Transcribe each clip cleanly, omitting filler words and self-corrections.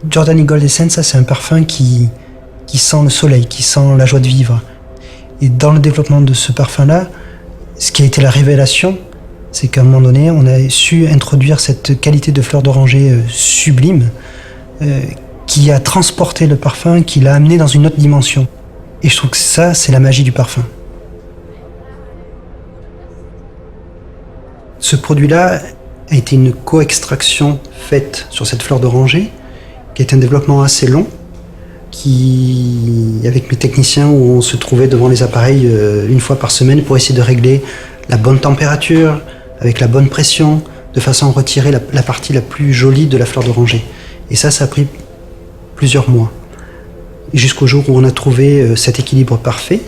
Giordani Gold Essenza, c'est un parfum qui sent le soleil, qui sent la joie de vivre. Et dans le développement de ce parfum-là, ce qui a été la révélation, c'est qu'à un moment donné, on a su introduire cette qualité de fleur d'oranger sublime qui a transporté le parfum, qui l'a amené dans une autre dimension. Et je trouve que ça, c'est la magie du parfum. Ce produit-là a été une co-extraction faite sur cette fleur d'oranger, qui est un développement assez long, avec mes techniciens, où on se trouvait devant les appareils une fois par semaine pour essayer de régler la bonne température, avec la bonne pression, de façon à retirer la partie la plus jolie de la fleur d'oranger. Et ça a pris plusieurs mois. Jusqu'au jour où on a trouvé cet équilibre parfait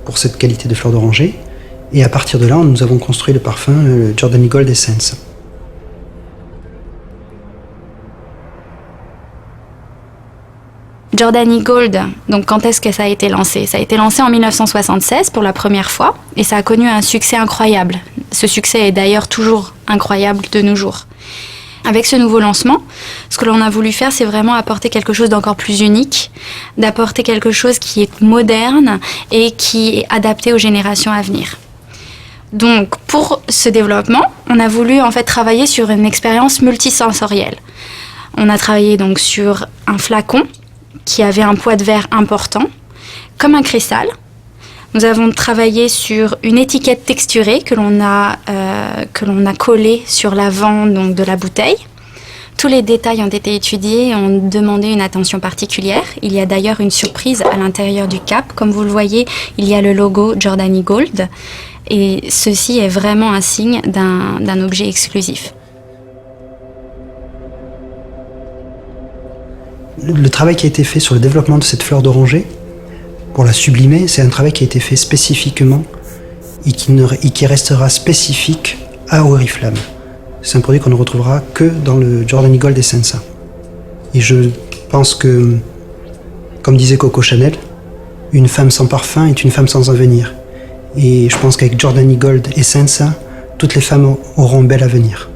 pour cette qualité de fleur d'oranger. Et à partir de là, nous avons construit le parfum Giordani Gold Essence. Giordani Gold, donc quand est-ce que ça a été lancé? Ça a été lancé en 1976 pour la première fois et ça a connu un succès incroyable. Ce succès est d'ailleurs toujours incroyable de nos jours. Avec ce nouveau lancement, ce que l'on a voulu faire, c'est vraiment apporter quelque chose d'encore plus unique, d'apporter quelque chose qui est moderne et qui est adapté aux générations à venir. Donc, pour ce développement, on a voulu en fait travailler sur une expérience multisensorielle. On a travaillé donc sur un flacon qui avait un poids de verre important, comme un cristal. Nous avons travaillé sur une étiquette texturée que l'on a collée sur l'avant donc, de la bouteille. Tous les détails ont été étudiés et ont demandé une attention particulière. Il y a d'ailleurs une surprise à l'intérieur du cap. Comme vous le voyez, il y a le logo Giordani Gold. Et ceci est vraiment un signe d'un objet exclusif. Le travail qui a été fait sur le développement de cette fleur d'oranger, pour la sublimer, c'est un travail qui a été fait spécifiquement et qui restera spécifique à Oriflamme. C'est un produit qu'on ne retrouvera que dans le Giordani Gold Essenza. Et je pense que, comme disait Coco Chanel, une femme sans parfum est une femme sans avenir. Et je pense qu'avec Giordani Gold Essenza, toutes les femmes auront un bel avenir.